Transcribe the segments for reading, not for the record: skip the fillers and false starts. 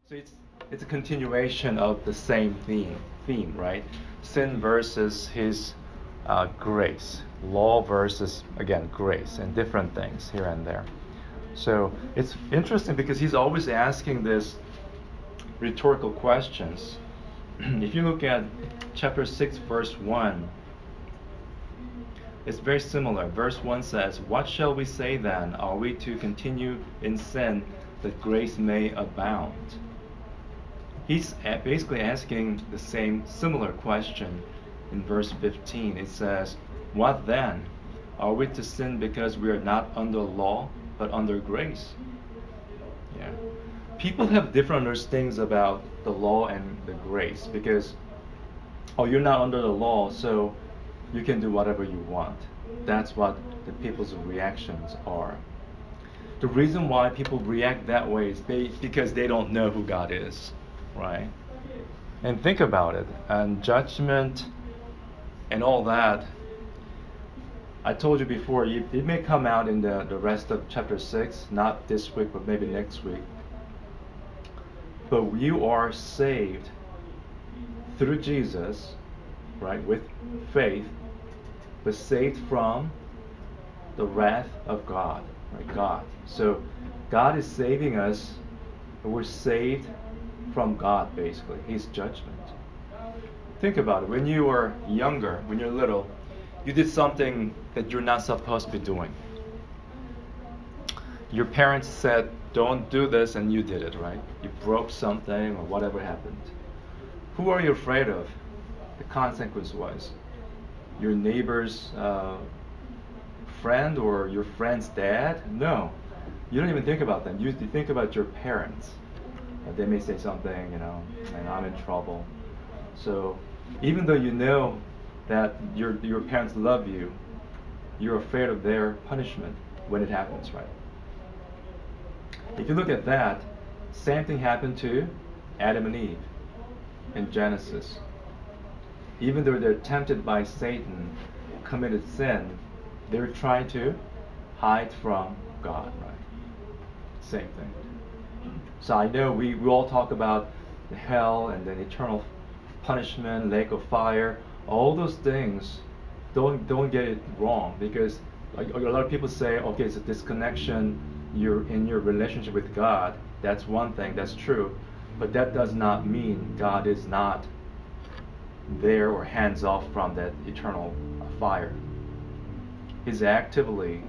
So it's a continuation of the same theme, right? Sin versus His grace, law versus again grace, and different things here and there. So it's interesting because he's always asking this rhetorical questions. If you look at chapter 6, verse 1, it's very similar. Verse 1 says, "What shall we say then? Are we to continue in sin that grace may abound?" He's basically asking the same similar question in verse 15. It says, "What then? Are we to sin because we are not under law, but under grace?" Yeah. People have different understandings about the law and the grace because, oh, you're not under the law, so you can do whatever you want. That's what the people's reactions are. The reason why people react that way is because they don't know who God is, right? And think about it, and judgment and all that. I told you before, it may come out in the rest of chapter 6, not this week, but maybe next week. But you are saved through Jesus, right, with faith, but saved from the wrath of God, right, God. So God is saving us, and we're saved from God, basically, His judgment. Think about it. When you were younger, when you're little, you did something that you're not supposed to be doing. Your parents said, "Don't do this," and you did it, right? You broke something or whatever happened. Who are you afraid of? The consequence was your neighbor's friend or your friend's dad? No. You don't even think about them. You think about your parents. They may say something, and I'm in trouble. So even though you know that your parents love you, you're afraid of their punishment when it happens, right? If you look at that, same thing happened to Adam and Eve in Genesis. Even though they're tempted by Satan, committed sin, they're trying to hide from God, right? Same thing. So I know we all talk about the hell and then eternal punishment, lake of fire, all those things. Don't get it wrong, because a lot of people say, okay, it's a disconnection. You're in your relationship with God. That's one thing. That's true, but that does not mean God is not there or hands off from that eternal fire. He's actively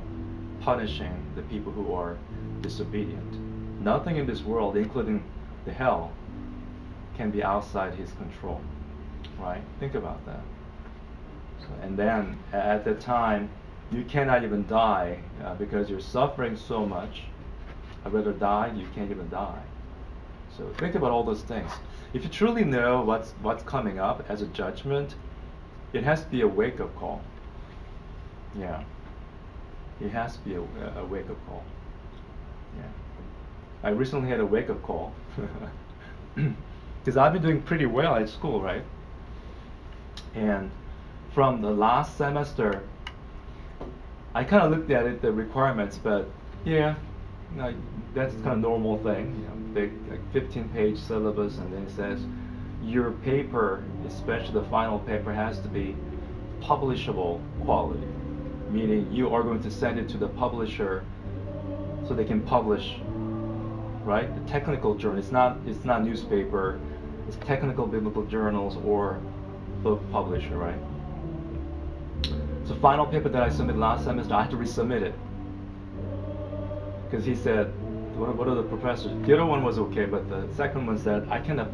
punishing the people who are disobedient. Nothing in this world, including the hell, can be outside His control, right? Think about that. So, and then at that time, you cannot even die because you're suffering so much. I'd rather die. You can't even die. So think about all those things. If you truly know what's coming up as a judgment, it has to be a wake-up call. Yeah. It has to be a wake-up call. Yeah. I recently had a wake-up call because I've been doing pretty well at school, right? And from the last semester, I kind of looked at it, the requirements, but yeah, that's kind of normal thing. Big, like 15-page syllabus, and then it says your paper, especially the final paper, has to be publishable quality, meaning you are going to send it to the publisher so they can publish, right? The technical journal. It's not newspaper. It's technical biblical journals or book publisher, right? So final paper that I submitted last semester, I had to resubmit it because he said, what are the professors? The other one was okay, but the second one said, I cannot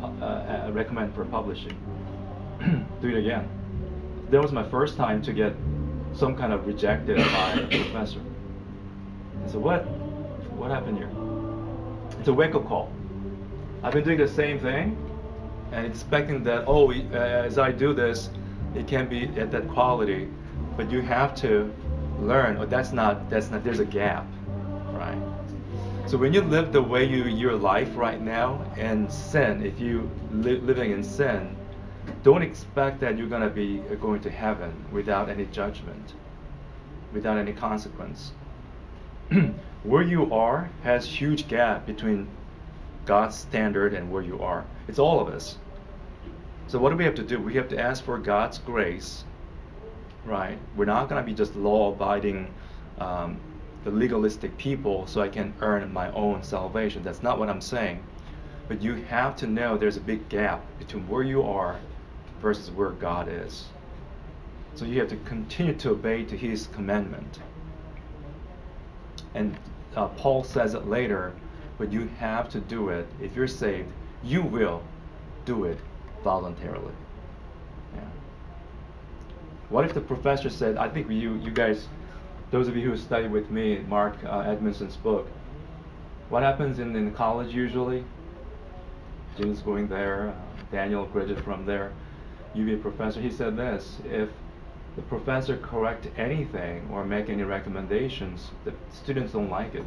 recommend for publishing. Do it again. That was my first time to get some kind of rejected by a professor. I said, what happened here? It's a wake-up call. I've been doing the same thing and expecting that, as I do this, it can be at that quality, but you have to learn, that's not, there's a gap, right? So when you live the way your life right now and sin, if you living in sin, don't expect that you're going to be going to heaven without any judgment, without any consequence. Where you are has huge gap between God's standard and where you are. It's all of us. So what do we have to do? We have to ask for God's grace, right? We're not going to be just law-abiding, the legalistic people so I can earn my own salvation. That's not what I'm saying. But you have to know there's a big gap between where you are versus where God is. So you have to continue to obey to His commandment. And Paul says it later, but you have to do it. If you're saved, you will do it voluntarily. Yeah. What if the professor said, I think you guys, those of you who study with me, Mark Edmondson's book, what happens in college usually? Jim's going there, Daniel graduated from there, you be a professor. He said this, if the professor correct anything or make any recommendations, the students don't like it.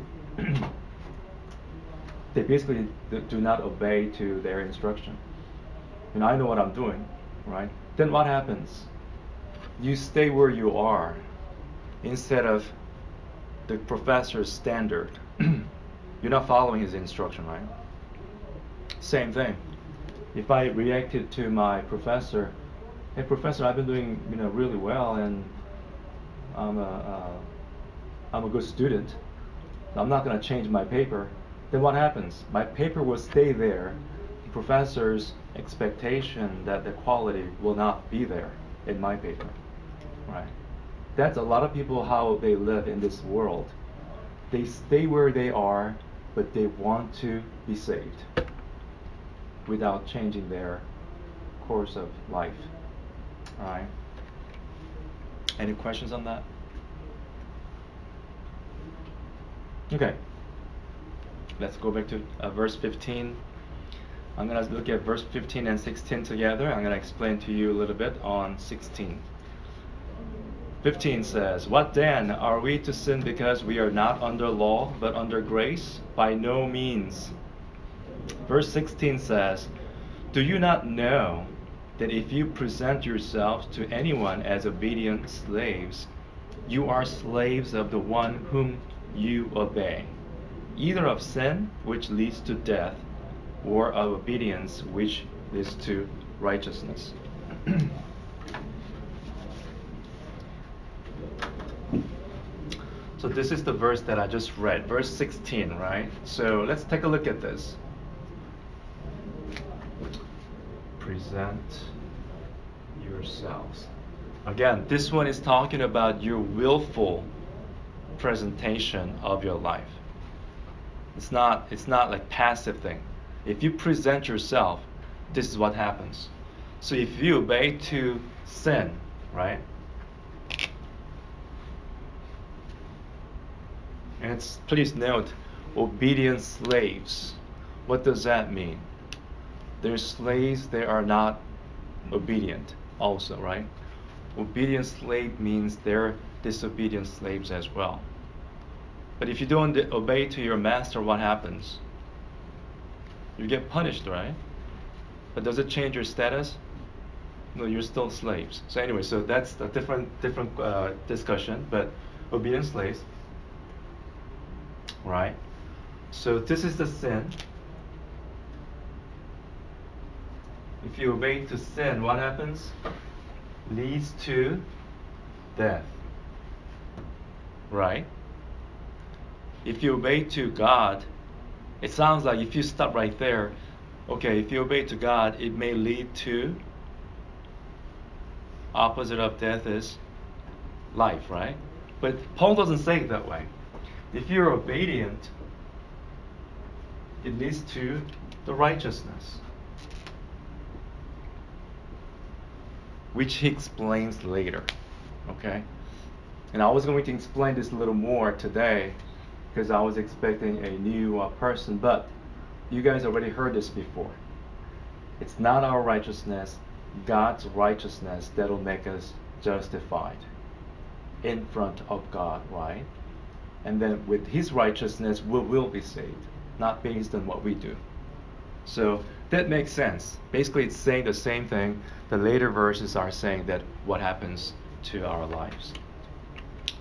They basically do not obey to their instruction. And I know what I'm doing, right? Then what happens? You stay where you are instead of the professor's standard. You're not following his instruction, right? Same thing. If I reacted to my professor, hey professor, I've been doing really well, and I'm a good student. I'm not going to change my paper. Then what happens? My paper will stay there. The professor's expectation that the quality will not be there in my paper, right? That's a lot of people how they live in this world. They stay where they are, but they want to be saved without changing their course of life. All right. Any questions on that? Okay. Let's go back to verse 15. I'm going to look at verse 15 and 16 together. I'm going to explain to you a little bit on 16. 15 says, "What then? Are we to sin because we are not under law, but under grace? By no means." Verse 16 says, "Do you not know that if you present yourselves to anyone as obedient slaves, you are slaves of the one whom you obey, either of sin, which leads to death, or of obedience, which leads to righteousness?" So this is the verse that I just read, verse 16, right? So let's take a look at this. Present yourselves. Again, this one is talking about your willful presentation of your life. It's not like passive thing. If you present yourself, this is what happens. So if you obey to sin, right? And please note, obedient slaves. What does that mean? They're slaves, they are not obedient also, right? Obedient slave means they're disobedient slaves as well. But if you don't obey to your master, what happens? You get punished, right? But does it change your status? No, you're still slaves. So anyway, so that's a different discussion, but obedient slaves, right? So this is the sin. If you obey to sin, what happens? Leads to death, right? If you obey to God, it sounds like if you stop right there, okay, if you obey to God, it may lead to, opposite of death is life, right? But Paul doesn't say it that way. If you're obedient, it leads to the righteousness, which he explains later, okay? And I was going to explain this a little more today because I was expecting a new person, but you guys already heard this before. It's not our righteousness, God's righteousness that'll make us justified in front of God, right? And then with His righteousness, we will be saved, not based on what we do. So that makes sense. Basically, it's saying the same thing. The later verses are saying that what happens to our lives.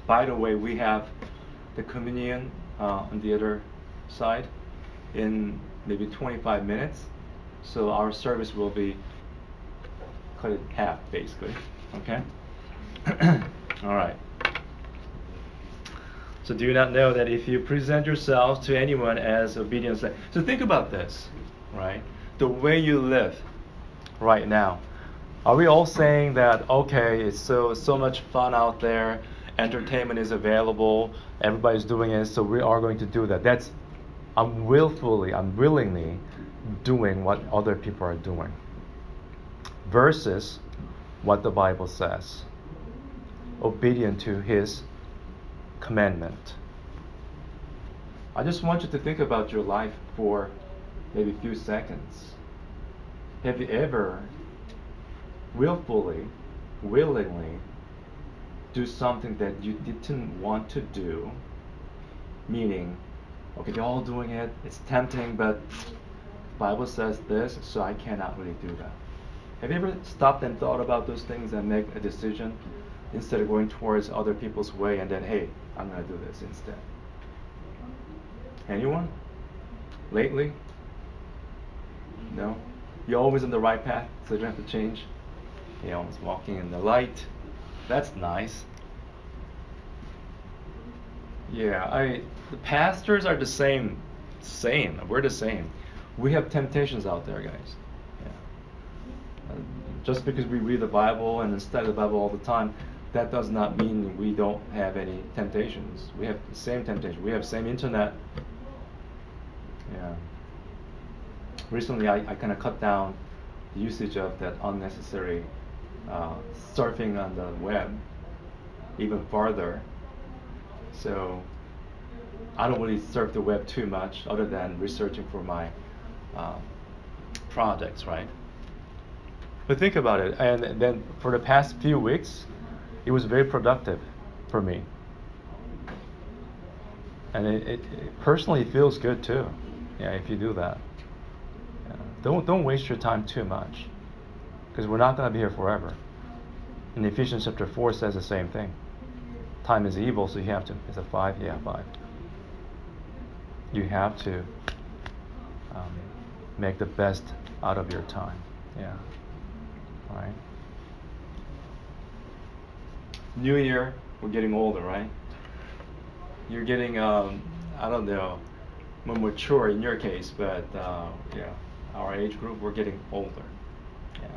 By the way, we have the communion on the other side. In maybe 25 minutes. So our service will be cut in half, basically. Okay? All right. So do you not know that if you present yourselves to anyone as obedient slave? So think about this, right? The way you live right now. Are we all saying that, okay, it's so much fun out there, entertainment is available, everybody's doing it, so we are going to do that. That's I'm willingly doing what other people are doing. Versus what the Bible says. Obedient to his commandment. I just want you to think about your life for maybe a few seconds. Have you ever willingly do something that you didn't want to do? Meaning, okay, they're all doing it, it's tempting, but the Bible says this, so I cannot really do that. Have you ever stopped and thought about those things and make a decision instead of going towards other people's way and then, hey, I'm going to do this instead? Anyone? Lately? No? You're always on the right path, so you don't have to change? You're always walking in the light. That's nice. Yeah, the pastors are the same. We're the same. We have temptations out there, guys. Yeah. Just because we read the Bible and study the Bible all the time, that does not mean we don't have any temptations. We have the same temptation. We have the same internet. Yeah. Recently, I kind of cut down the usage of that unnecessary surfing on the web even farther. So I don't really surf the web too much other than researching for my projects, right? But think about it. And then for the past few weeks, it was very productive for me. And it personally feels good too. Yeah, if you do that. Yeah. Don't waste your time too much, because we're not going to be here forever. And Ephesians chapter 4 says the same thing. Time is evil, so you have to. Is it 5? Yeah, 5. You have to make the best out of your time. Yeah. All right. New year, we're getting older, right? You're getting, I don't know, more mature in your case, but yeah, our age group, we're getting older. Yeah.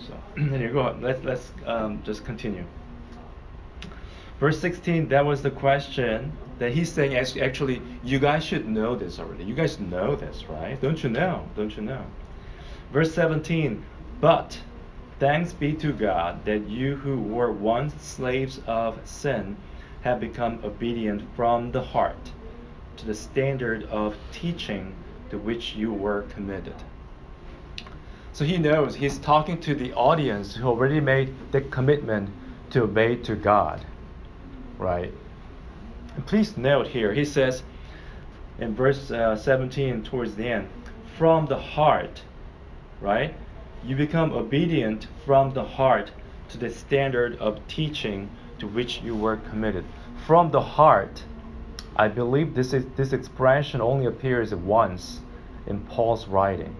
So then you go on. Let's just continue. Verse 16, that was the question that he's saying. Actually, you guys should know this already. You guys know this, right? Don't you know? Don't you know? Verse 17, but thanks be to God that you who were once slaves of sin have become obedient from the heart to the standard of teaching to which you were committed. So he knows he's talking to the audience who already made the commitment to obey to God, right? And please note here, he says in verse 17 towards the end, from the heart, right? You become obedient from the heart to the standard of teaching to which you were committed. From the heart, I believe this expression only appears once in Paul's writing.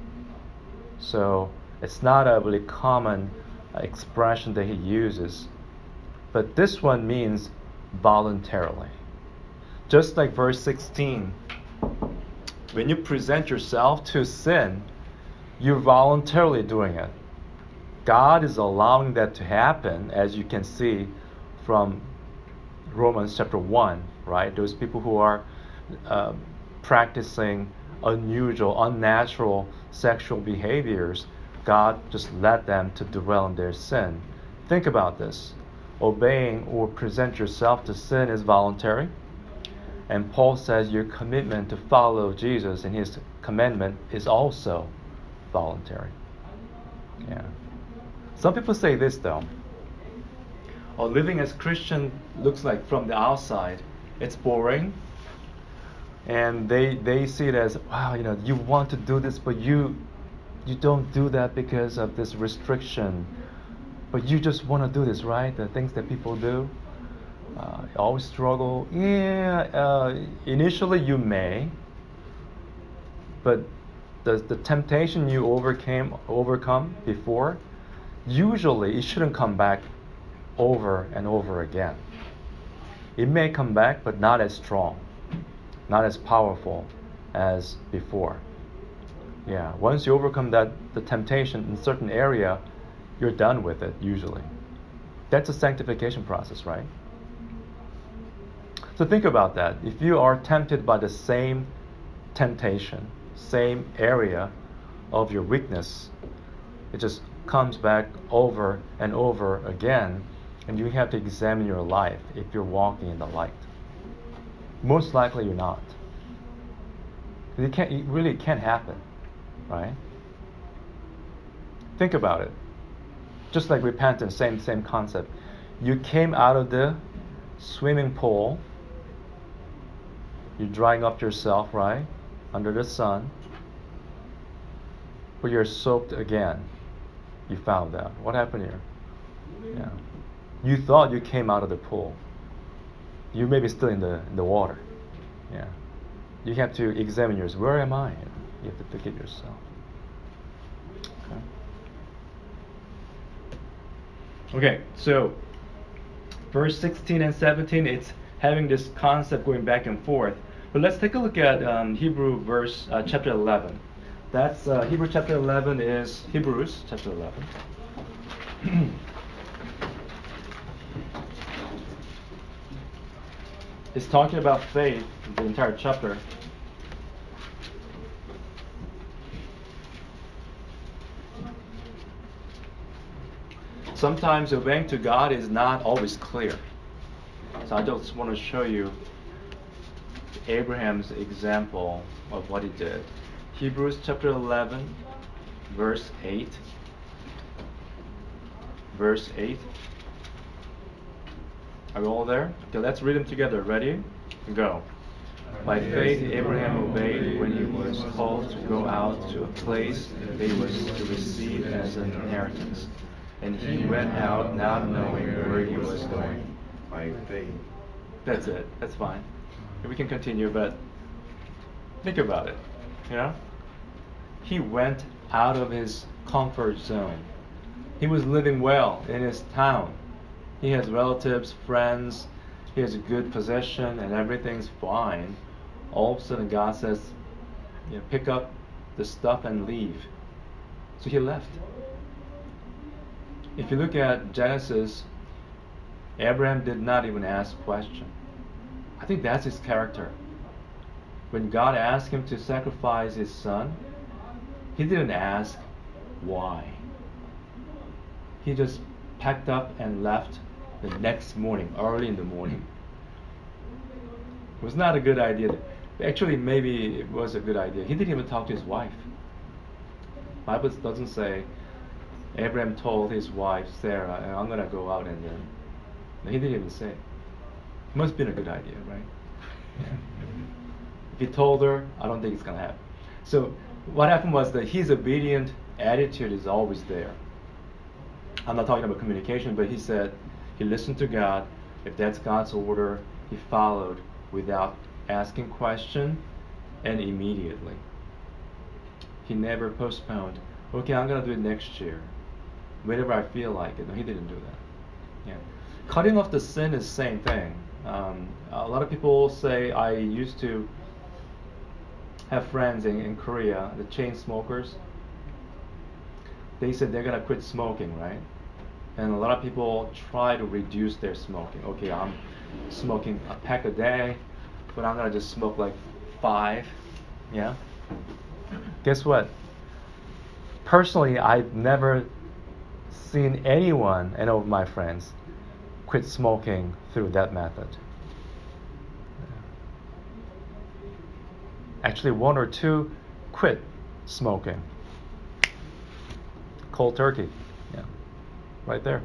So it's not a really common expression that he uses. But this one means voluntarily. Just like verse 16, when you present yourself to sin, you're voluntarily doing it. God is allowing that to happen, as you can see from Romans chapter 1, right? Those people who are practicing unusual, unnatural sexual behaviors, God just let them to dwell in their sin. Think about this. Obeying or present yourself to sin is voluntary. And Paul says your commitment to follow Jesus and his commandment is also voluntary. Yeah. Some people say this though. Oh, living as Christian looks like from the outside, it's boring. And they see it as, wow, you want to do this, but you don't do that because of this restriction. But you just want to do this, right? The things that people do. You always struggle. Yeah, initially you may. But the temptation you overcome before, usually it shouldn't come back over and over again. It may come back, but not as strong, not as powerful as before. Yeah, once you overcome the temptation in a certain area, you're done with it usually. That's a sanctification process, right? So think about that. If you are tempted by the same temptation, same area of your weakness, it just comes back over and over again, and you have to examine your life if you're walking in the light. Most likely you're not. It really can't happen, right? Think about it. Just like repentance, same concept. You came out of the swimming pool, you're drying up yourself, right? Under the sun. But you're soaked again. You found out. What happened here? Yeah. You thought you came out of the pool. You may be still in the water. Yeah. You have to examine yourself. Where am I? You have to look at yourself. Okay, so verse 16 and 17, it's having this concept going back and forth. But let's take a look at Hebrew chapter 11. That's Hebrew chapter 11 is Hebrews chapter 11. It's talking about faith, the entire chapter. Sometimes obeying to God is not always clear. So I just want to show you Abraham's example of what he did. Hebrews chapter 11, verse 8. Verse 8. Are we all there? Okay, let's read them together. Ready? Go. By faith Abraham obeyed when he was called to go out to a place that he was to receive as an inheritance. And he went out not knowing where he was going. By faith. That's it. That's fine. We can continue, but think about it. You know? He went out of his comfort zone. He was living well in his town. He has relatives, friends, he has a good position, and everything's fine. All of a sudden God says, pick up the stuff and leave. So he left. If you look at Genesis, Abraham did not even ask a question. I think that's his character. When God asked him to sacrifice his son, he didn't ask why. He just packed up and left the next morning, early in the morning. It was not a good idea. Actually, maybe it was a good idea. He didn't even talk to his wife. The Bible doesn't say Abraham told his wife, Sarah, I'm going to go out and then. No, he didn't even say. It must have been a good idea, right? Yeah. If he told her, I don't think it's going to happen. So what happened was that his obedient attitude is always there. I'm not talking about communication, but he said he listened to God. If that's God's order, he followed without asking question and immediately. He never postponed. Okay, I'm going to do it next year, whenever I feel like it. No, he didn't do that. Yeah. Cutting off the sin is the same thing. A lot of people say, I used to have friends in Korea, the chain smokers. They said they're going to quit smoking, right? And a lot of people try to reduce their smoking. Okay, I'm smoking a pack a day, but I'm going to just smoke like 5. Yeah? Guess what? Personally, I've never seen anyone, any of my friends, quit smoking through that method. Actually, 1 or 2 quit smoking. Cold turkey. Yeah. Right there.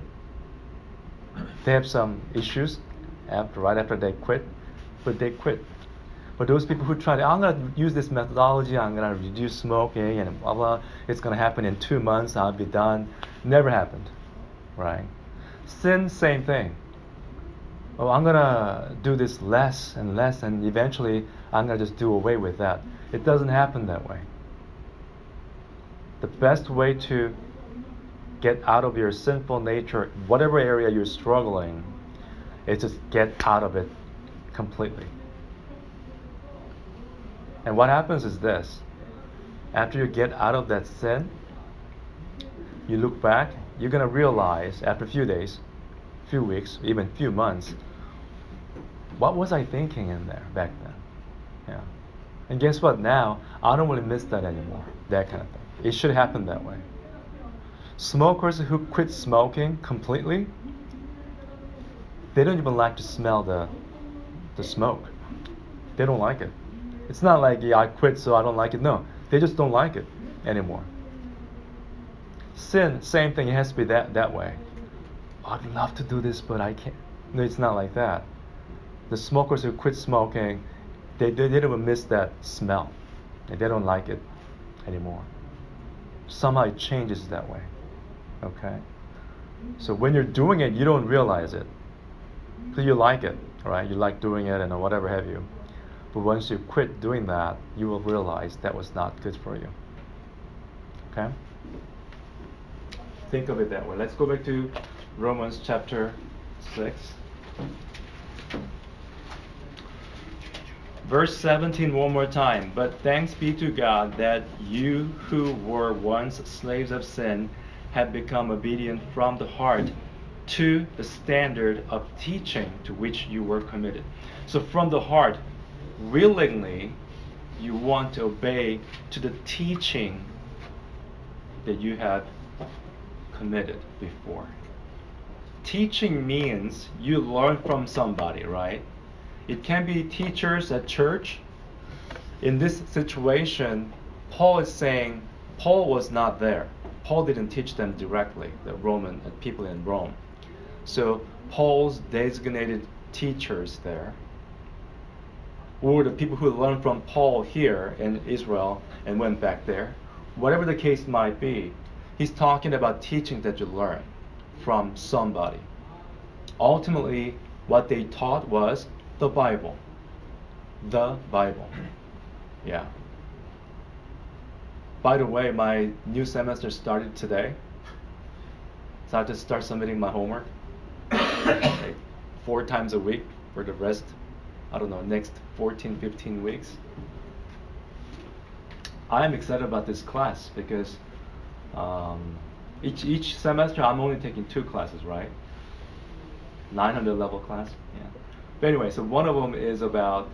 They have some issues right after they quit, but they quit. But those people who try I'm going to use this methodology, I'm going to reduce smoking and blah, blah, it's going to happen in 2 months, I'll be done. Never happened, right? Sin, same thing. Oh, I'm going to do this less and less, and eventually I'm going to just do away with that. It doesn't happen that way. The best way to get out of your sinful nature, whatever area you're struggling, is just get out of it completely. And what happens is this. After you get out of that sin, you look back, you're going to realize after a few days, few weeks, even few months, what was I thinking in there back then? Yeah. And guess what? Now, I don't really miss that anymore. That kind of thing. It should happen that way. Smokers who quit smoking completely, they don't even like to smell the smoke. They don't like it. It's not like, yeah, I quit so I don't like it. No, they just don't like it anymore. Sin, same thing. It has to be that way. I'd love to do this, but I can't. No, it's not like that. The smokers who quit smoking, they don't even miss that smell. And they don't like it anymore. Somehow it changes that way. Okay? So when you're doing it, you don't realize it. So you like it, right? You like doing it and whatever have you. But once you quit doing that, you will realize that was not good for you. Okay? Think of it that way. Let's go back to Romans chapter 6. Verse 17 one more time. But thanks be to God that you who were once slaves of sin have become obedient from the heart to the standard of teaching to which you were committed. So from the heart, willingly, you want to obey to the teaching that you have committed before. Teaching means you learn from somebody, right? It can be teachers at church. In this situation, Paul is saying Paul was not there. Paul didn't teach them directly, the Roman people in Rome. So Paul's designated teachers there, or the people who learned from Paul here in Israel and went back there, whatever the case might be, he's talking about teaching that you learn from somebody. Ultimately, what they taught was the Bible. The Bible. Yeah. By the way, my new semester started today. So I have to start submitting my homework like 4 times a week for the rest, I don't know, next 14, 15 weeks. I'm excited about this class because each semester I'm only taking 2 classes, right? 900 level class. Yeah. But anyway, so one of them is about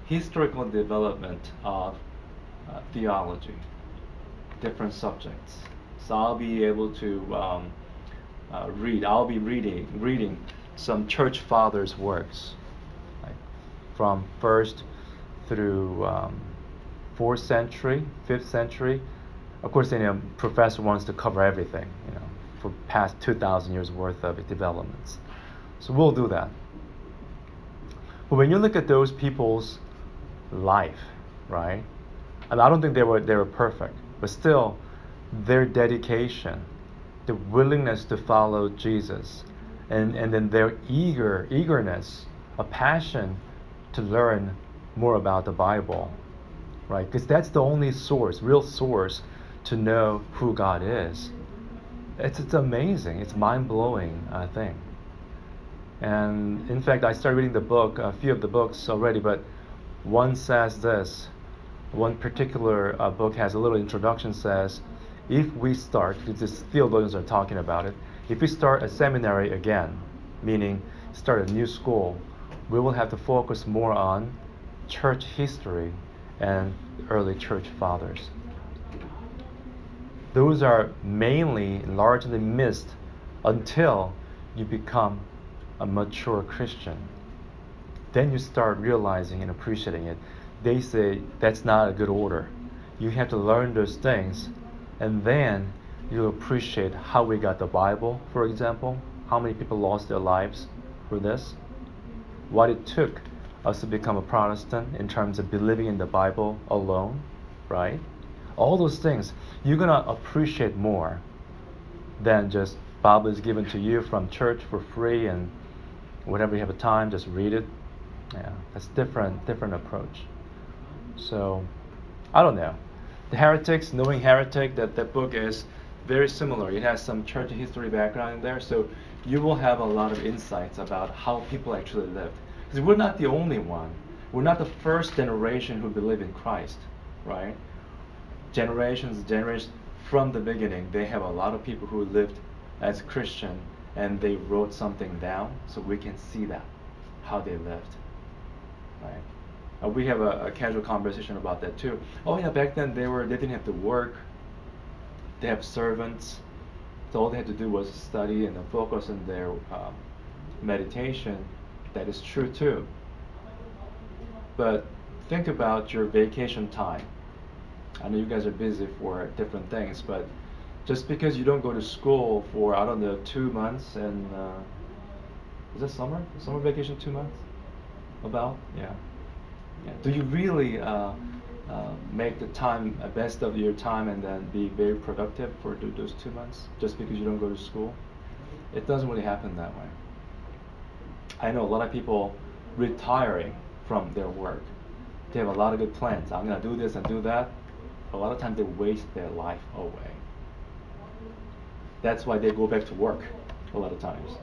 historical development of theology, different subjects. So I'll be able to read. I'll be reading some church fathers' works, like from 1st through 4th century, 5th century. Of course, professor wants to cover everything, for past 2,000 years worth of developments. So we'll do that. But when you look at those people's life, right? And I don't think they were perfect, but still, their dedication, the willingness to follow Jesus, and then their eagerness, a passion to learn more about the Bible, right? Because that's the only source, real source, to know who God is. It's amazing. It's mind-blowing thing. And in fact, I started reading a few of the books already, but one says this. One particular book has a little introduction, says, if we start, these theologians are talking about it, if we start a seminary again, meaning start a new school, we will have to focus more on church history and early church fathers. Those are largely missed until you become a mature Christian. Then you start realizing and appreciating it. They say that's not a good order. You have to learn those things, and then you appreciate how we got the Bible, for example, how many people lost their lives for this, what it took us to become a Protestant in terms of believing in the Bible alone, right? All those things you're going to appreciate more than just Bible is given to you from church for free, and whenever you have a time, just read it. Yeah, that's different approach. So, I don't know. The Heretics, Knowing Heretic, that book is very similar. It has some church history background in there, so you will have a lot of insights about how people actually lived. Because we're not the only one. We're not the first generation who believe in Christ, right? Generations from the beginning, they have a lot of people who lived as Christian, and they wrote something down so we can see that, how they lived, right? We have a casual conversation about that too. Oh yeah, back then they didn't have to work. They have servants, so all they had to do was study and focus on their meditation. That is true too. But think about your vacation time. I know you guys are busy for different things, but just because you don't go to school for, I don't know, 2 months, and is that summer? Summer vacation, 2 months? About? Yeah. Do you really make the time, best of your time, and then be very productive for those 2 months just because you don't go to school? It doesn't really happen that way. I know a lot of people retiring from their work. They have a lot of good plans. I'm going to do this and do that. A lot of times they waste their life away. That's why they go back to work a lot of times.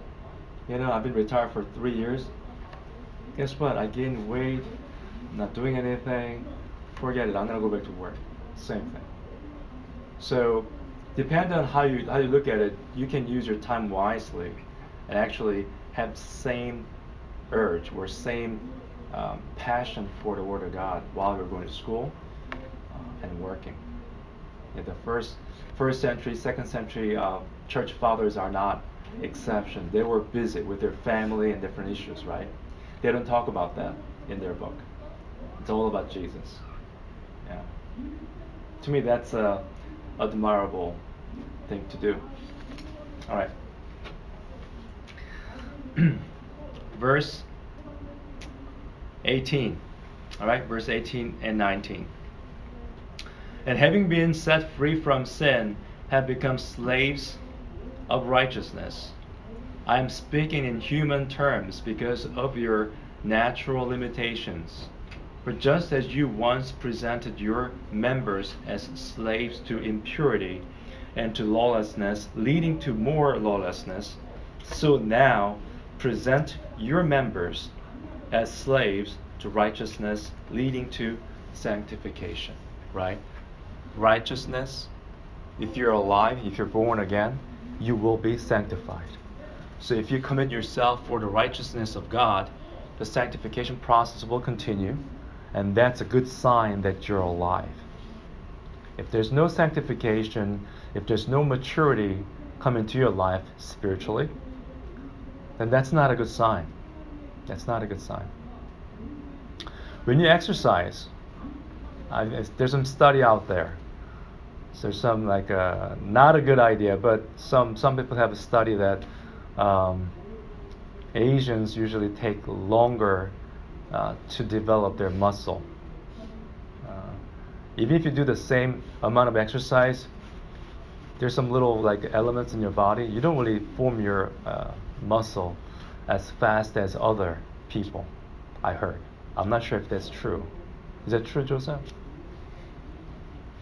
You know, I've been retired for 3 years. Guess what? I gained weight, not doing anything. Forget it, I'm gonna go back to work. Same thing. So, depending on how you look at it, you can use your time wisely and actually have same urge or same passion for the Word of God while you're going to school and working. Yeah, the first century, second century church fathers are not exception. They were busy with their family and different issues, right? They don't talk about that in their book. It's all about Jesus. Yeah. To me, that's a admirable thing to do. All right. Verse 18. All right, verse 18 and 19. And having been set free from sin, have become slaves of righteousness. I am speaking in human terms because of your natural limitations. For just as you once presented your members as slaves to impurity and to lawlessness, leading to more lawlessness, so now present your members as slaves to righteousness, leading to sanctification. Right? Righteousness, if you're alive, if you're born again, you will be sanctified. So if you commit yourself for the righteousness of God, the sanctification process will continue, and that's a good sign that you're alive. If there's no sanctification, if there's no maturity come into your life spiritually, then that's not a good sign. That's not a good sign. When you exercise, there's some study out there. So there's some not a good idea, but some people have a study that Asians usually take longer to develop their muscle. Even if you do the same amount of exercise, there's some little elements in your body. You don't really form your muscle as fast as other people, I heard. I'm not sure if that's true. Is that true, Joseph?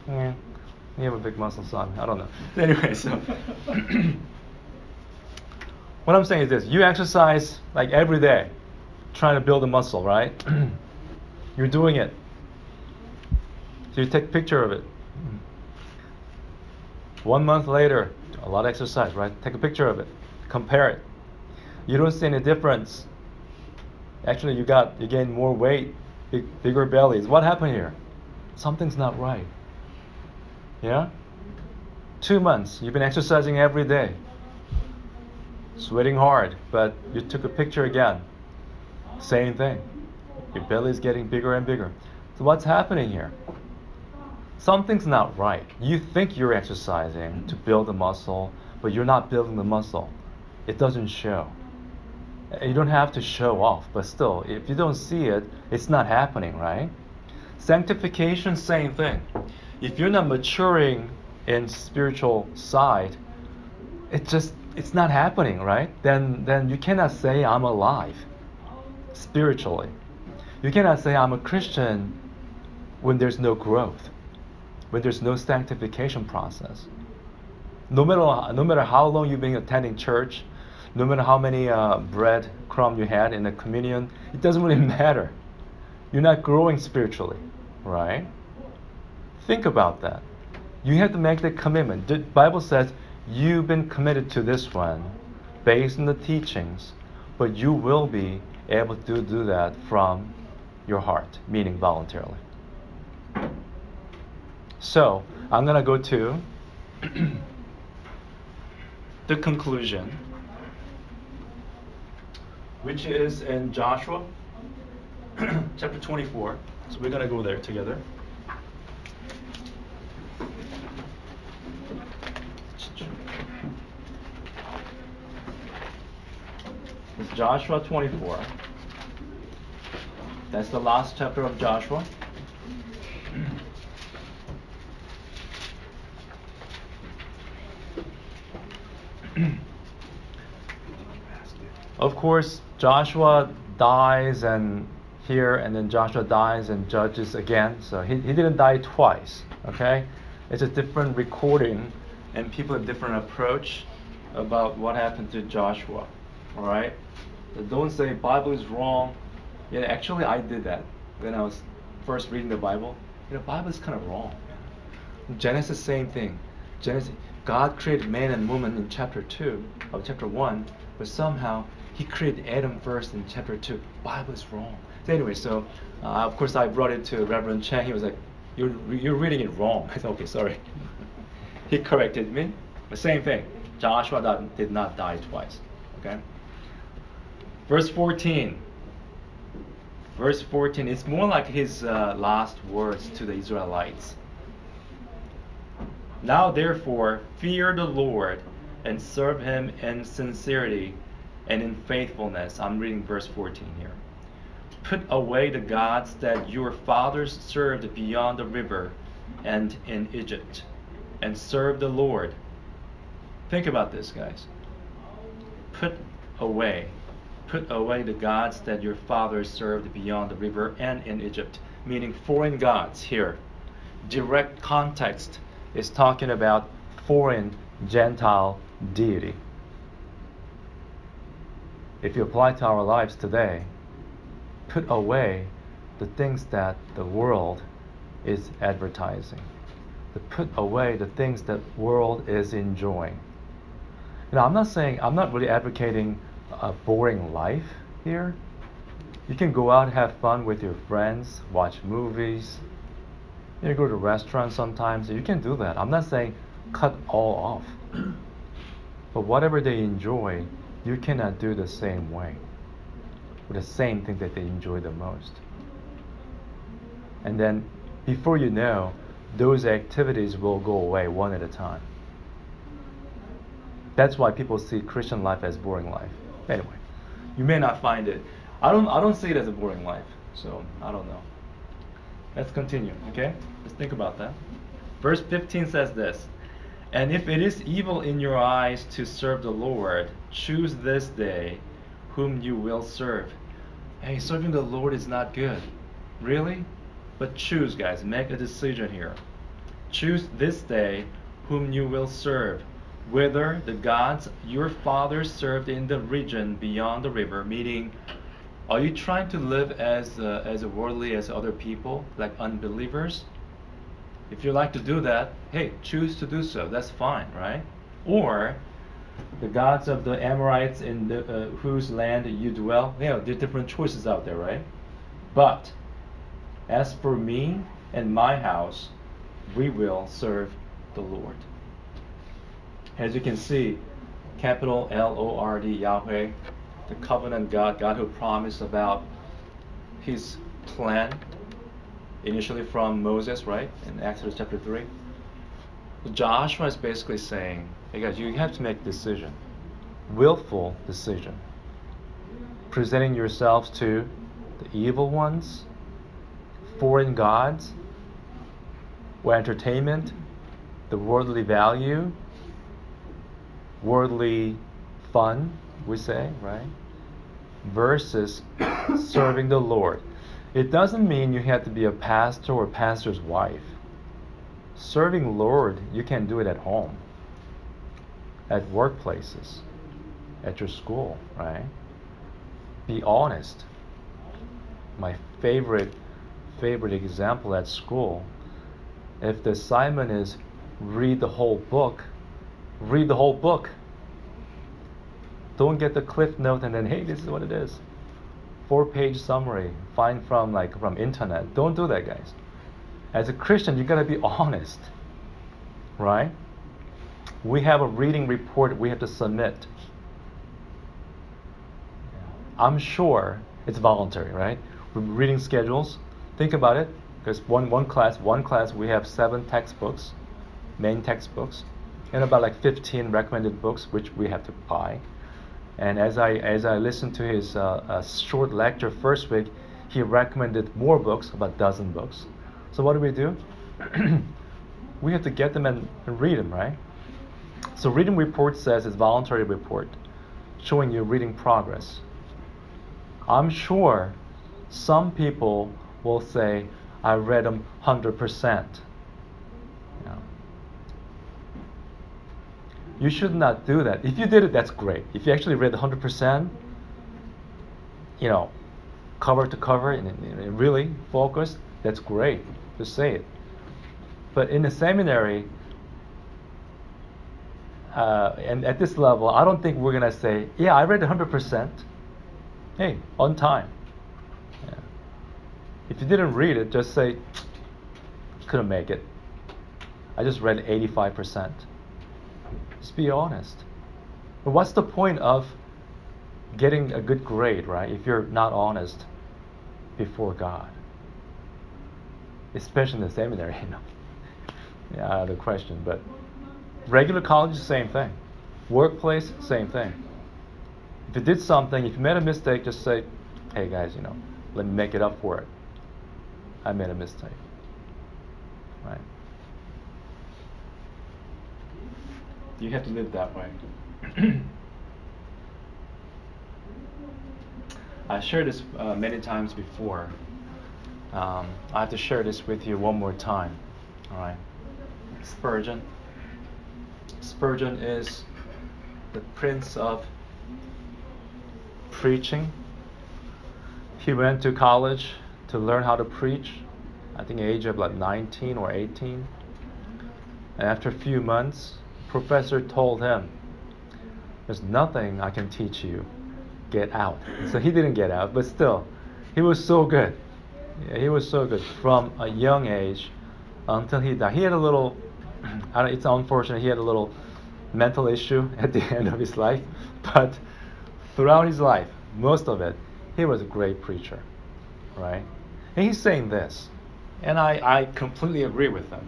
Yeah. You have a big muscle, son. I don't know. Anyway, so what I'm saying is this: you exercise every day, trying to build a muscle, right? You're doing it. So you take a picture of it. 1 month later, a lot of exercise, right? Take a picture of it. Compare it. You don't see any difference. Actually, you gain more weight, bigger bellies. What happened here? Something's not right. Yeah? 2 months, you've been exercising every day, sweating hard, but you took a picture again. Same thing. Your belly is getting bigger and bigger. So what's happening here? Something's not right. You think you're exercising to build the muscle, but you're not building the muscle. It doesn't show. You don't have to show off, but still, if you don't see it, it's not happening, right? Sanctification, same thing. If you're not maturing in spiritual side, it's not happening, right? Then you cannot say I'm alive spiritually. You cannot say I'm a Christian when there's no growth, when there's no sanctification process. No matter how long you've been attending church, no matter how many bread crumb you had in the communion, it doesn't really matter. You're not growing spiritually, right? Think about that. You have to make the commitment. The Bible says you've been committed to this one based on the teachings, but you will be able to do that from your heart, meaning voluntarily. So, I'm going to go to the conclusion, which is in Joshua chapter 24. So we're going to go there together. It's Joshua 24. That's the last chapter of Joshua. Of course, Joshua dies and then Joshua dies and judges again. So he didn't die twice, okay? It's a different recording and people have different approach about what happened to Joshua, all right? So don't say Bible is wrong. Yeah, actually I did that when I was first reading the Bible. Bible is kind of wrong. Genesis, same thing. Genesis, God created man and woman in chapter 2 of chapter 1, but somehow he created Adam first in chapter 2. Bible is wrong. So anyway, of course I brought it to Reverend Chang. He was like, you're reading it wrong. I said, okay, sorry. He corrected me. The same thing. Joshua did not die twice. Okay. Verse 14. Verse 14, it's more like his last words to the Israelites. Now therefore, fear the Lord and serve him in sincerity and in faithfulness. I'm reading verse 14 here. Put away the gods that your fathers served beyond the river and in Egypt, and serve the Lord. Think about this, guys. Put away the gods that your fathers served beyond the river and in Egypt, meaning foreign gods here. Direct context is talking about foreign Gentile deity. If you apply to our lives today, put away the things that the world is advertising. To put away the things that world is enjoying. I'm not really advocating a boring life here. You can go out and have fun with your friends, watch movies, go to restaurants sometimes. You can do that. I'm not saying cut all off. But whatever they enjoy, you cannot do the same way. With the same thing that they enjoy the most. And then, before you know, those activities will go away one at a time. That's why people see Christian life as boring life. Anyway, you may not find it. I don't see it as a boring life. So I don't know. Let's continue. Okay, let's think about that. Verse 15 says this: and if it is evil in your eyes to serve the Lord, choose this day whom you will serve. Hey, serving the Lord is not good. Really? But choose, guys. Make a decision here. Choose this day whom you will serve, whether the gods your fathers served in the region beyond the river, meaning, are you trying to live as worldly as other people, like unbelievers? If you like to do that, hey, choose to do so. That's fine, right? Or the gods of the Amorites in whose land you dwell. There are different choices out there, right? But as for me and my house, we will serve the Lord. As you can see, capital L-O-R-D, Yahweh, the covenant God, God who promised about his plan, initially from Moses, right? In Exodus chapter 3. Joshua is basically saying, hey guys, you have to make a decision. Willful decision. Presenting yourselves to the evil ones, foreign gods, or entertainment, the worldly value, worldly fun, we say, right? Versus serving the Lord. It doesn't mean you have to be a pastor or pastor's wife. Serving Lord, you can do it at home, at workplaces, at your school, right? Be honest. My favorite example at school, if the assignment is read the whole book, read the whole book. Don't get the cliff note and then, hey, this is what it is. 4-page summary, find from internet. Don't do that, guys. As a Christian, you gotta be honest, right? We have a reading report we have to submit. I'm sure it's voluntary, right? Reading schedules. Think about it, because one class we have 7 textbooks, main textbooks, and about like 15 recommended books which we have to buy. And as I listened to his short lecture first week, he recommended more books, about a dozen books. So what do? We have to get them and read them, right? So reading report says it's voluntary report, showing you reading progress. I'm sure some people will say, I read them 100%. You should not do that. If you did it, that's great. If you actually read 100%, cover to cover and really focused, that's great. Just say it. But in the seminary, and at this level, I don't think we're gonna say, yeah, I read 100%. Hey, on time. Yeah. If you didn't read it, just say, couldn't make it. I just read 85%. Just be honest. But what's the point of getting a good grade, right, if you're not honest before God? Especially in the seminary, Yeah, I have a question, but regular college, same thing. Workplace, same thing. If you did something, if you made a mistake, just say, hey guys, let me make it up for it. I made a mistake. Right? You have to live that way. I shared this many times before. I have to share this with you one more time. All right. Spurgeon. Spurgeon is the prince of preaching. He went to college to learn how to preach. I think at the age of like 19 or 18. And after a few months, professor told him, there's nothing I can teach you. Get out. So he didn't get out, but still, he was so good. Yeah, he was so good from a young age until he died. He had a little, it's unfortunate, he had a little mental issue at the end of his life, but throughout his life, most of it, he was a great preacher, right? And he's saying this, and I completely agree with him.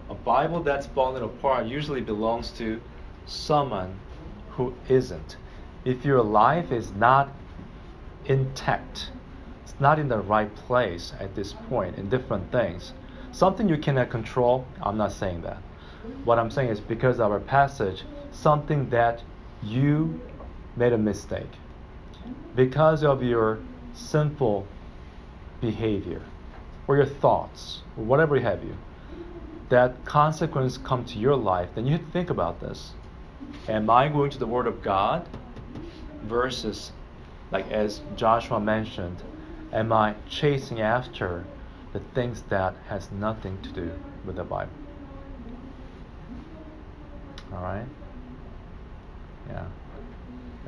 A Bible that's fallen apart usually belongs to someone who isn't. If your life is not intact, it's not in the right place at this point in different things, something you cannot control, I'm not saying that. What I'm saying is because of our passage, something that you made a mistake. Because of your sinful behavior, or your thoughts, or whatever have you, that consequence come to your life, then you have to think about this. Am I going to the Word of God versus, like as Joshua mentioned, am I chasing after the things that has nothing to do with the Bible? All right? Yeah.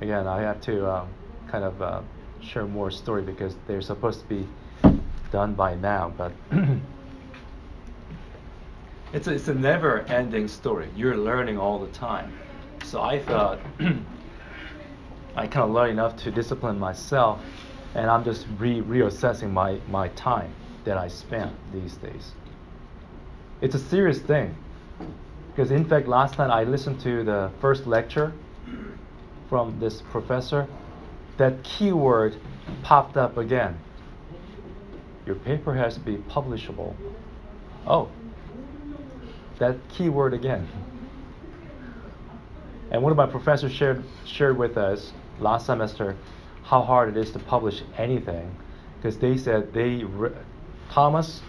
Again, I have to kind of share more story because they're supposed to be done by now, but it's a never-ending story. You're learning all the time. So I thought I kind of learned enough to discipline myself, and I'm just reassessing my time that I spent these days. It's a serious thing, because in fact last night I listened to the first lecture from this professor. That keyword popped up again. Your paper has to be publishable. Oh, that keyword again. And one of my professors shared with us last semester how hard it is to publish anything, because they said Thomas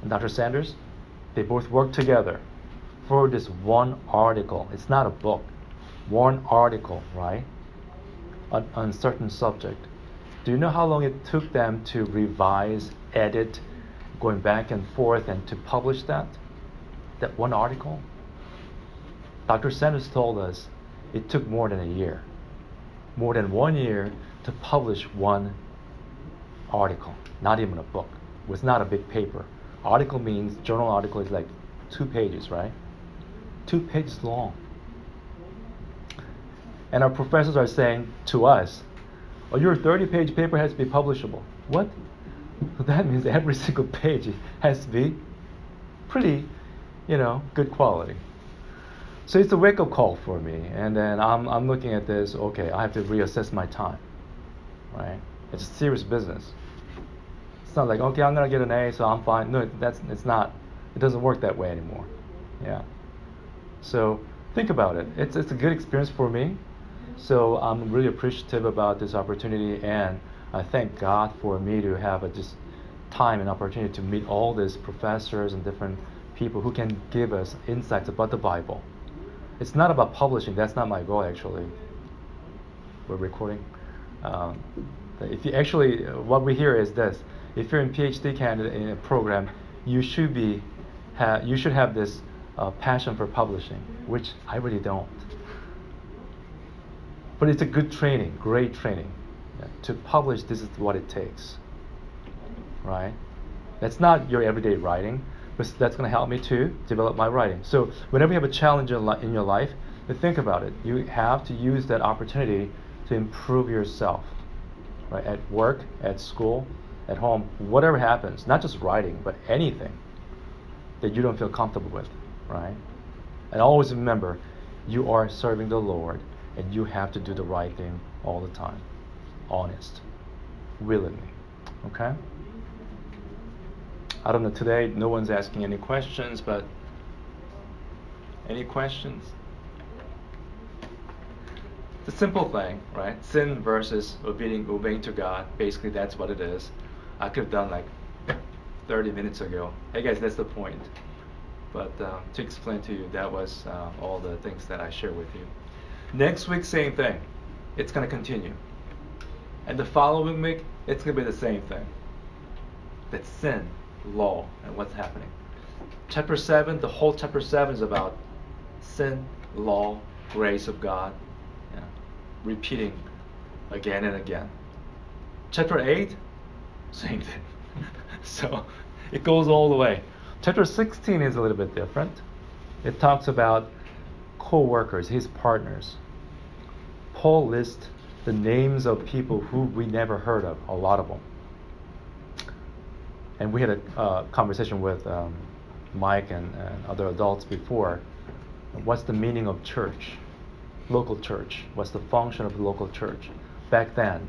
and Dr. Sanders, They both work together for this one article. It's not a book. One article, right? On a certain subject. Do you know how long it took them to revise, edit, going back and forth, and to publish that? That one article? Dr. Sanders told us it took more than a year. More than 1 year to publish one article, not even a book. It was not a big paper. Article means, journal article is like 2 pages, right? 2 pages long. And our professors are saying to us, oh, your 30-page paper has to be publishable. What? That means every single page has to be pretty, good quality. So it's a wake-up call for me. And then I'm looking at this, okay, I have to reassess my time, right? It's a serious business. It's not like, okay, I'm going to get an A, so I'm fine. No, it's not. It doesn't work that way anymore. Yeah. So think about it. It's a good experience for me. So I'm really appreciative about this opportunity, and I thank God for me to have just time and opportunity to meet all these professors and different people who can give us insights about the Bible. It's not about publishing. That's not my goal, actually. We're recording. If you actually, what we hear is this: if you're in PhD candidate in a program, you should have this passion for publishing, which I really don't. But it's a good training, great training. Yeah, to publish, this is what it takes, right? That's not your everyday writing, but that's going to help me to develop my writing. So whenever you have a challenge in your life, think about it. You have to use that opportunity to improve yourself, right? At work, at school, at home, whatever happens, not just writing, but anything that you don't feel comfortable with, right? And always remember, you are serving the Lord, and you have to do the right thing all the time. Honest. Willingly. Okay? I don't know, today no one's asking any questions, but any questions? It's a simple thing, right? Sin versus obeying to God. Basically, that's what it is. I could have done like 30 minutes ago. Hey guys, that's the point. But to explain to you, that was all the things that I shared with you. Next week, same thing. It's going to continue. And the following week, it's going to be the same thing. That's sin, law, and what's happening. Chapter 7, the whole chapter 7 is about sin, law, grace of God. Yeah. Repeating again and again. Chapter 8, same thing. So it goes all the way. Chapter 16 is a little bit different. It talks about co-workers, his partners. Paul lists the names of people who we never heard of, a lot of them. And we had a conversation with Mike and other adults before. What's the meaning of church? Local church. What's the function of the local church? Back then,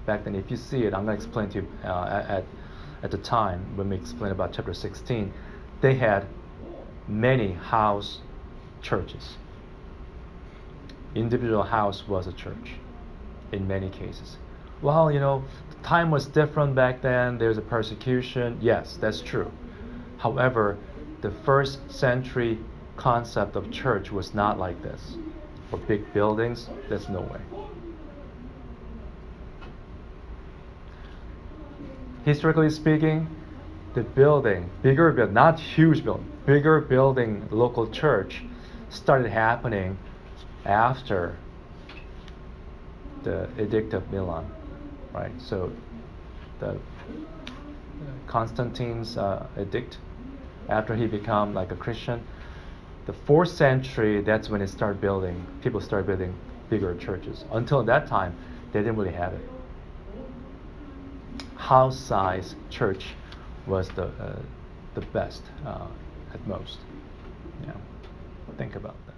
if you see it, I'm going to explain to you at the time when we explain about chapter 16, they had many house churches. Individual house was a church in many cases. Well, the time was different back then. There's a persecution. Yes, that's true. However, the first century concept of church was not like this. For big buildings, there's no way. Historically speaking, the building, bigger building, not huge building, bigger building local church started happening after the Edict of Milan, right? So the Constantine's edict, after he became like a Christian, the 4th century, that's when people started building bigger churches. Until that time, they didn't really have it. House size church was the best at most. Yeah, think about that.